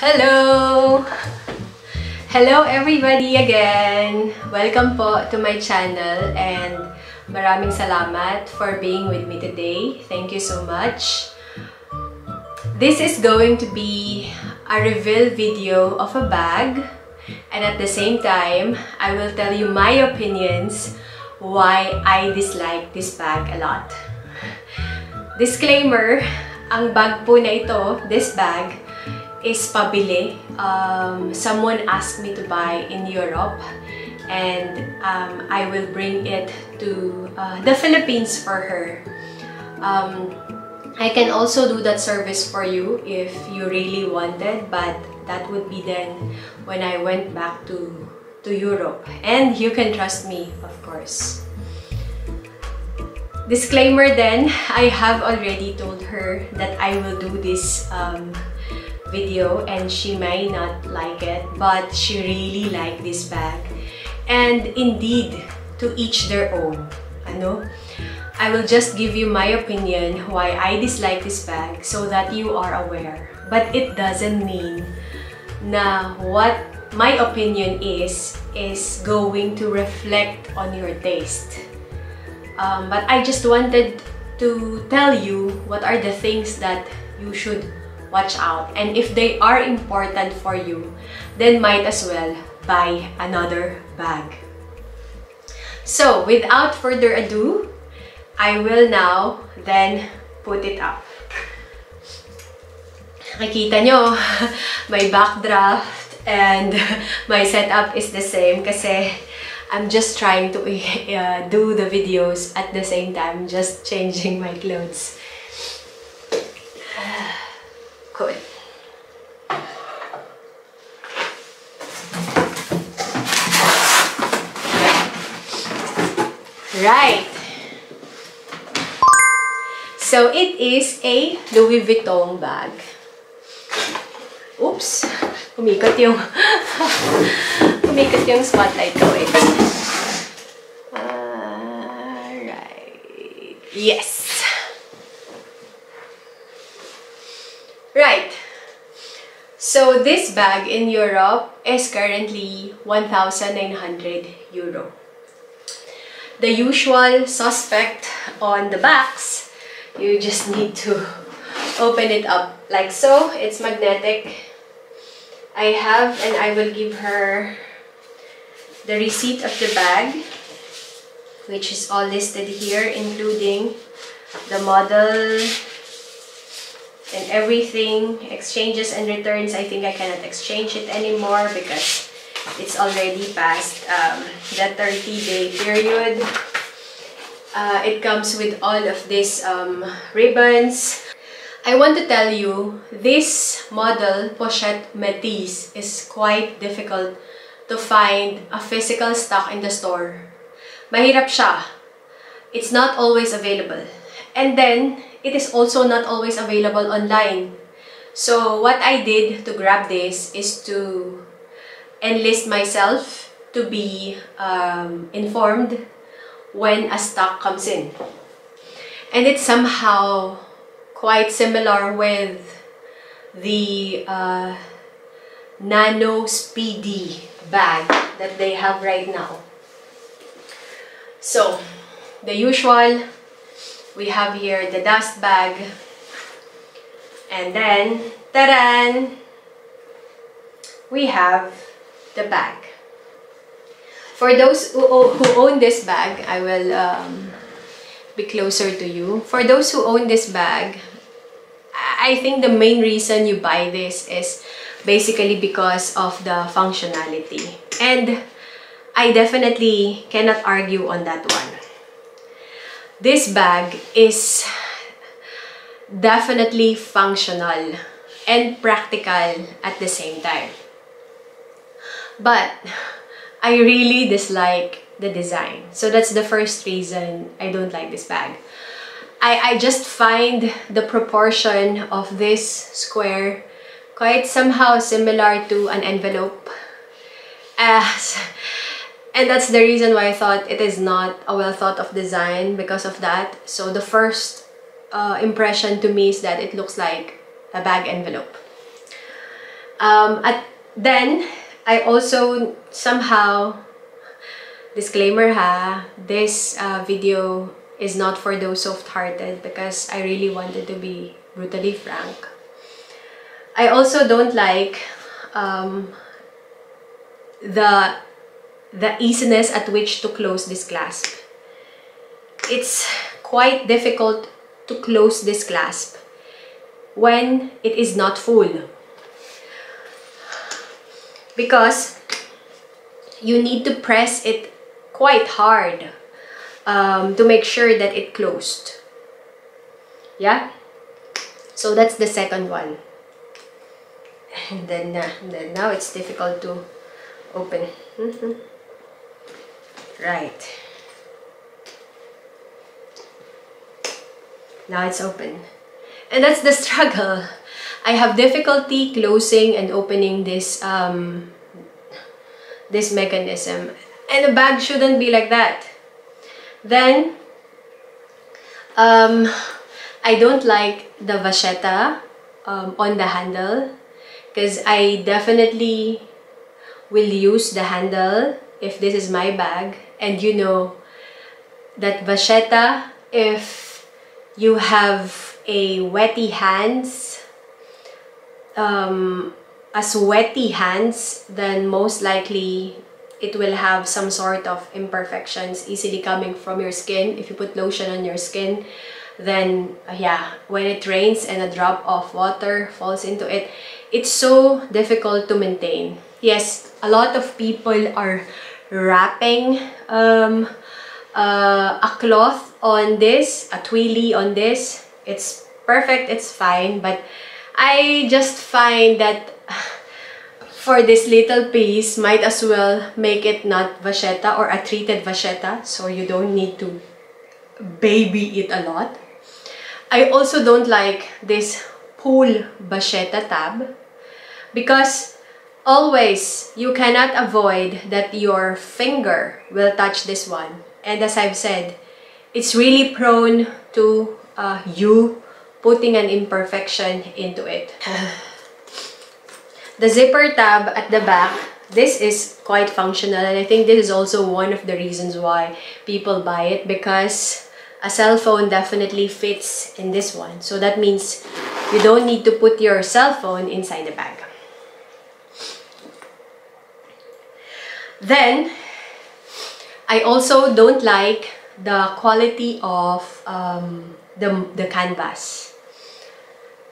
Hello! Hello everybody again! Welcome po to my channel and maraming salamat for being with me today. Thank you so much. This is going to be a reveal video of a bag, and at the same time, I will tell you my opinions why I dislike this bag a lot. Disclaimer, ang bag po na ito, this bag, is pabili. Someone asked me to buy in Europe, and I will bring it to the Philippines for her. I can also do that service for you if you really wanted, but that would be then when I went back to Europe. And you can trust me, of course. Disclaimer then, I have already told her that I will do this video and she may not like it, but she really liked this bag. And indeed, to each their own. I will just give you my opinion why I dislike this bag so that you are aware. But it doesn't mean na what my opinion is going to reflect on your taste. But I just wanted to tell you what are the things that you should watch out, and if they are important for you, then might as well buy another bag. So without further ado, I will now then put it up. Nakikita nyo, may backdraft and my setup is the same kasi I'm just trying to do the videos at the same time, just changing my clothes. Cool. Right. So it is a Louis Vuitton bag. Oops. Umikot yung umikot yung spotlight ko. Wait. Right. Yes. Right. So this bag in Europe is currently 1,900 euro. The usual suspect on the backs, you just need to open it up like so. It's magnetic. I have, and I will give her the receipt of the bag, which is all listed here, including the model and everything. Exchanges and returns, I think I cannot exchange it anymore because it's already past the 30-day period. It comes with all of these ribbons. I want to tell you, this model, Pochette Metis, is quite difficult to find a physical stock in the store. Mahirap siya. It's not always available. And then, it is also not always available online. So, what I did to grab this is to enlist myself to be informed when a stock comes in. And it's somehow quite similar with the Nano Speedy bag that they have right now. So, the usual, we have here the dust bag, and then, ta-da! We have the bag. For those who own this bag, I will be closer to you. For those who own this bag, I think the main reason you buy this is basically because of the functionality. And I definitely cannot argue on that one. This bag is definitely functional and practical at the same time. But I really dislike the design. So that's the first reason I don't like this bag. I just find the proportion of this square quite somehow similar to an envelope. And that's the reason why I thought it is not a well thought of design because of that. So the first impression to me is that it looks like a bag envelope. Then I also somehow, disclaimer ha, this video is not for those soft-hearted because I really wanted to be brutally frank. I also don't like the easiness at which to close this clasp. It's quite difficult to close this clasp when it is not full, because you need to press it quite hard to make sure that it closed. Yeah, so that's the second one. And then now it's difficult to open. Right, now it's open, and that's the struggle. I have difficulty closing and opening this this mechanism, and the bag shouldn't be like that. Then I don't like the vachetta on the handle, because I definitely will use the handle if this is my bag. And you know that vachetta, if you have a wetty hands, sweaty hands, then most likely it will have some sort of imperfections easily coming from your skin. If you put lotion on your skin, then yeah, when it rains and a drop of water falls into it, it's so difficult to maintain. Yes, a lot of people are wrapping a cloth on this, a twilly on this. It's perfect, it's fine, but I just find that for this little piece, might as well make it not vachetta or a treated vachetta, so you don't need to baby it a lot. I also don't like this pull vachetta tab, because always you cannot avoid that your finger will touch this one. And as I've said, it's really prone to you putting an imperfection into it. The zipper tab at the back, this is quite functional, and I think this is also one of the reasons why people buy it, because a cell phone definitely fits in this one. So that means you don't need to put your cell phone inside the bag. Then I also don't like the quality of the canvas.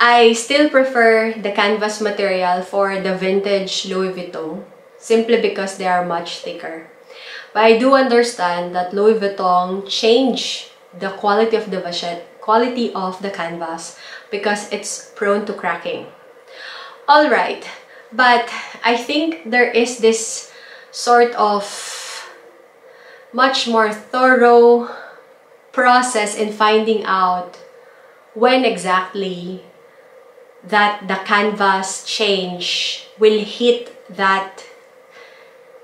I still prefer the canvas material for the vintage Louis Vuitton, simply because they are much thicker. But I do understand that Louis Vuitton changed the quality of the canvas because it's prone to cracking. Alright, but I think there is this sort of much more thorough process in finding out when exactly that the canvas change will hit that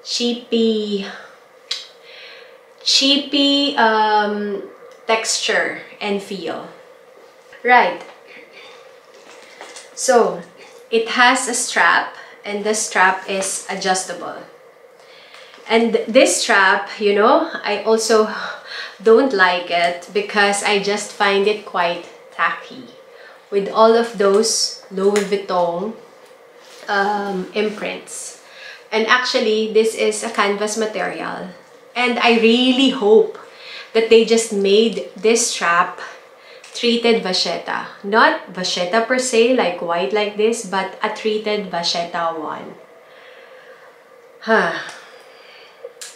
cheapy texture and feel. Right, so it has a strap, and the strap is adjustable. And this strap, you know, I also don't like it because I just find it quite tacky with all of those Louis Vuitton imprints. And actually, this is a canvas material, and I really hope that they just made this strap treated vachetta. Not vachetta per se, like white like this, but a treated vachetta one.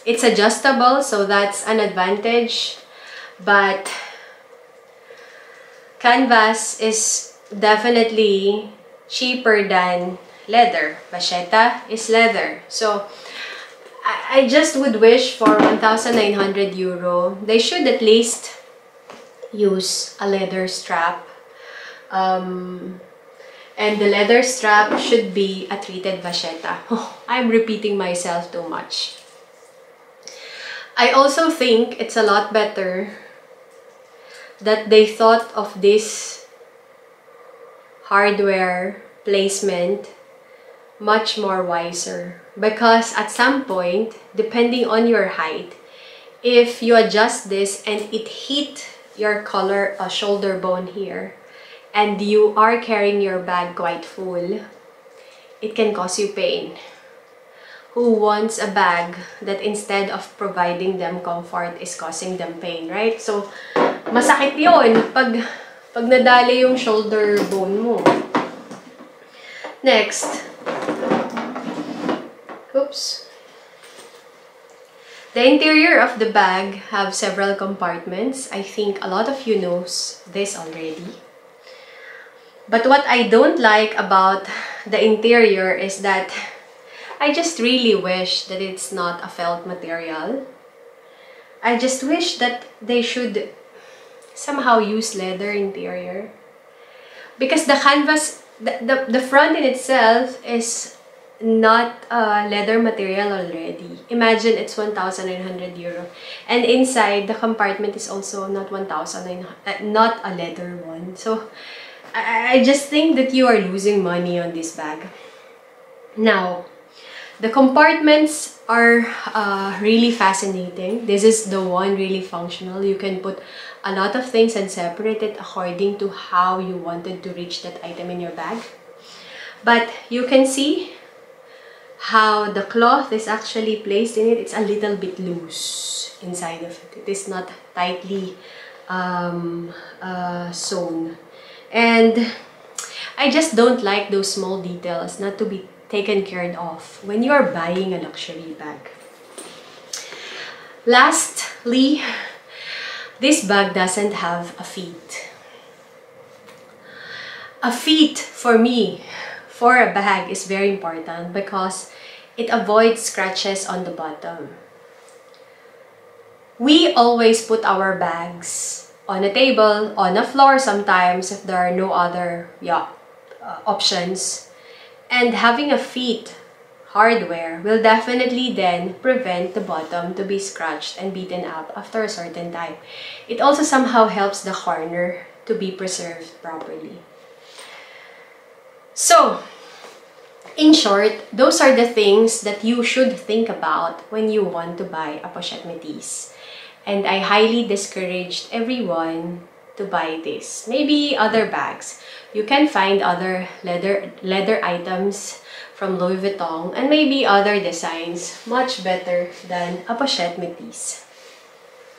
It's adjustable, so that's an advantage, but canvas is definitely cheaper than leather. Vachetta is leather. So I just would wish for 1,900 euro, they should at least use a leather strap. And the leather strap should be a treated vachetta. Oh, I'm repeating myself too much. I also think it's a lot better that they thought of this hardware placement much more wiser. Because at some point, depending on your height, if you adjust this and it hit your shoulder bone here, and you are carrying your bag quite full, it can cause you pain. Who wants a bag that instead of providing them comfort is causing them pain, right? So, masakit yun pag nadali yung shoulder bone mo. Next. Oops. The interior of the bag have several compartments. I think a lot of you knows this already. But what I don't like about the interior is that I just really wish that it's not a felt material. I just wish that they should somehow use leather interior. Because the canvas, the front in itself is not leather material already. Imagine it's 1,900 euro. And inside, the compartment is also not 1,900, not a leather one. So, I just think that you are losing money on this bag. Now, the compartments are really fascinating. This is the one really functional. You can put a lot of things and separate it according to how you wanted to reach that item in your bag. But you can see how the cloth is actually placed in it. It's a little bit loose inside of it. It is not tightly sewn. And I just don't like those small details not to be taken care of when you are buying a luxury bag. Lastly, this bag doesn't have a feet. A feet for me, for a bag, is very important because it avoids scratches on the bottom. We always put our bags on a table, on a floor sometimes if there are no other options. And having a feet hardware will definitely then prevent the bottom to be scratched and beaten up after a certain time. It also somehow helps the corner to be preserved properly. So, in short, those are the things that you should think about when you want to buy a Pochette Metis. And I highly discouraged everyone to buy this. Maybe other bags. You can find other leather items from Louis Vuitton and maybe other designs much better than a Pochette Metis.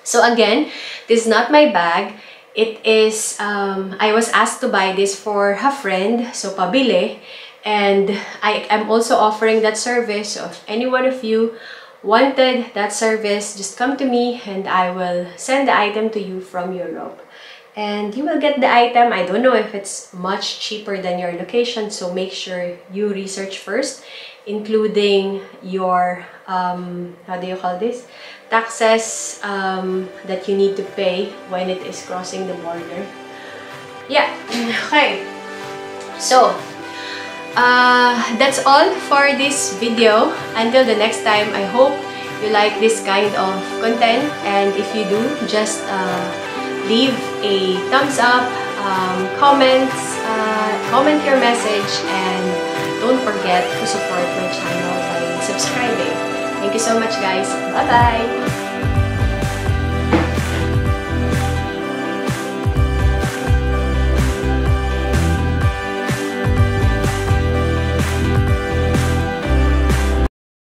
So again, this is not my bag. It is, I was asked to buy this for a friend, so pabili. And I am also offering that service. So if any one of you wanted that service, just come to me and I will send the item to you from Europe. And you will get the item. I don't know if it's much cheaper than your location, so make sure you research first, including your, how do you call this? Taxes that you need to pay when it is crossing the border. Yeah, okay. So, that's all for this video. Until the next time, I hope you like this kind of content, and if you do, just leave a thumbs up, comment your message, and don't forget to support my channel by subscribing. Thank you so much, guys. Bye bye.